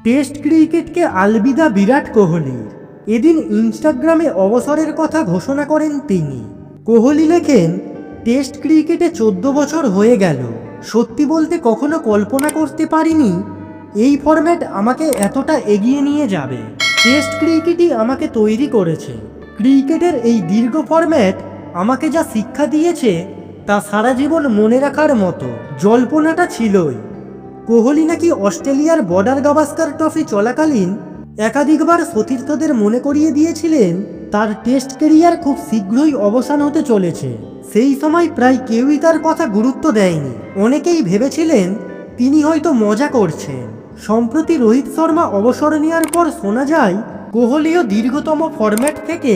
Test ক্রিকেটকে আলবিদা বিরাট কোহলির। এদিন ইনস্টাগ্রামে অবসরের কথা ঘোষণা করেন তিনি। কোহলি লেখেন, টেস্ট ক্রিকেটে 14 বছর হয়ে গেল। সত্যি বলতে কখনো কল্পনা করতে পারিনি এই ফরম্যাট আমাকে এতটা এগিয়ে নিয়ে যাবে। টেস্ট ক্রিকেটই আমাকে তৈরি করেছে। ক্রিকেটের এই দীর্ঘ ফরম্যাট আমাকে যা শিক্ষা দিয়েছে তা সারা জীবন মনে রাখার মতো। জল্পনাটা ছিলই। কোহলি নাকি অস্ট্রেলিয়ার বর্ডার গাভাস্কার ট্রফি চলাকালীন একাধিকবার সতীর্থদের মনে করিয়ে দিয়েছিলেন তার টেস্ট ক্যারিয়ার খুব শীঘ্রই অবসান হতে চলেছে। সেই সময় প্রায় কেউই তার কথা গুরুত্ব দেয়নি। অনেকেই ভেবেছিলেন তিনি হয়তো মজা করছেন। সম্প্রতি রোহিত শর্মা অবসর নেওয়ার পর শোনা যায় কোহলিও দীর্ঘতম ফরম্যাট থেকে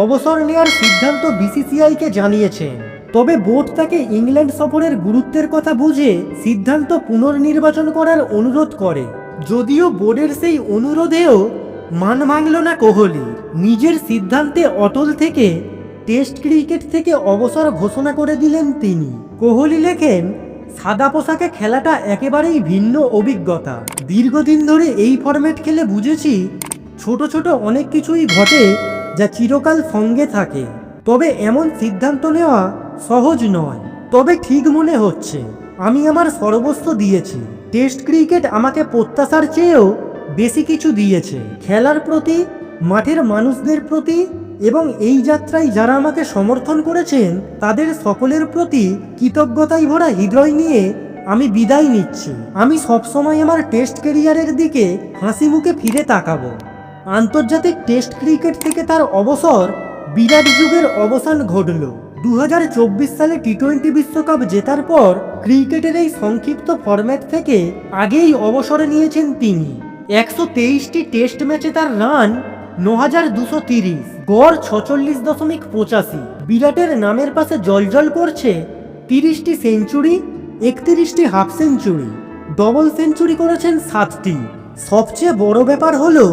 অবসর নেওয়ার সিদ্ধান্ত বিসিসিআইকে জানিয়েছেন। তবে বোর্ড তাকে ইংল্যান্ড সফরের গুরুত্বের কথা বুঝে সিদ্ধান্ত পুনর্নির্বাচন করার অনুরোধ করে। যদিও বোর্ডের সেই অনুরোধেও মান ভাঙল না কোহলি। নিজের সিদ্ধান্তে অটল থেকে টেস্ট ক্রিকেট থেকে অবসর ঘোষণা করে দিলেন তিনি। কোহলি লেখেন, সাদা পোশাকে খেলাটা একেবারেই ভিন্ন অভিজ্ঞতা। দীর্ঘদিন ধরে এই ফরম্যাট খেলে বুঝেছি ছোট ছোট অনেক কিছুই ঘটে যা চিরকাল সঙ্গে থাকে। তবে এমন সিদ্ধান্ত নেওয়া সহজ নয়, তবে ঠিক মনে হচ্ছে। আমি আমার সর্বস্ব দিয়েছি। টেস্ট ক্রিকেট আমাকে প্রত্যাশার চেয়েও বেশি কিছু দিয়েছে। খেলার প্রতি, মাঠের মানুষদের প্রতি এবং এই যাত্রায় যারা আমাকে সমর্থন করেছেন তাদের সকলের প্রতি কৃতজ্ঞতায় ভরা হৃদয় নিয়ে আমি বিদায় নিচ্ছি। আমি সবসময় আমার টেস্ট ক্যারিয়ারের দিকে হাসি মুখে ফিরে তাকাবো। আন্তর্জাতিক টেস্ট ক্রিকেট থেকে তার অবসর বিরাট যুগের অবসান ঘটল। 2024 সালে টি-20 বিশ্বকাপ জেতার পর ক্রিকেটের এই সংক্ষিপ্ত ফরম্যাট থেকে আগেই অবসর নিয়েছেন তিনি। 123টি টেস্ট ম্যাচে তার রান 9230, গড় 46.85। বিরাটের নামের পাশে জলজল করছে 30টি সেঞ্চুরি, 31টি হাফ সেঞ্চুরি, ডবল সেঞ্চুরি করেছেন 7টি। সবচেয়ে বড় ব্যাপার হলো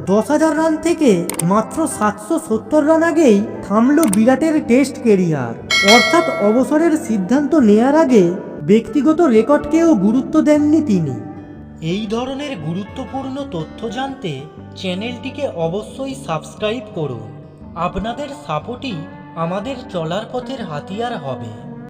10,000 রান থেকে মাত্র 770 রান আগেই থামল বিরাটের টেস্ট ক্যারিয়ার। অর্থাৎ অবসরের সিদ্ধান্ত নেয়ার আগে ব্যক্তিগত রেকর্ডকেও গুরুত্ব দেননি তিনি। এই ধরনের গুরুত্বপূর্ণ তথ্য জানতে চ্যানেলটিকে অবশ্যই সাবস্ক্রাইব করুন। আপনাদের সাপোর্টই আমাদের চলার পথের হাতিয়ার হবে।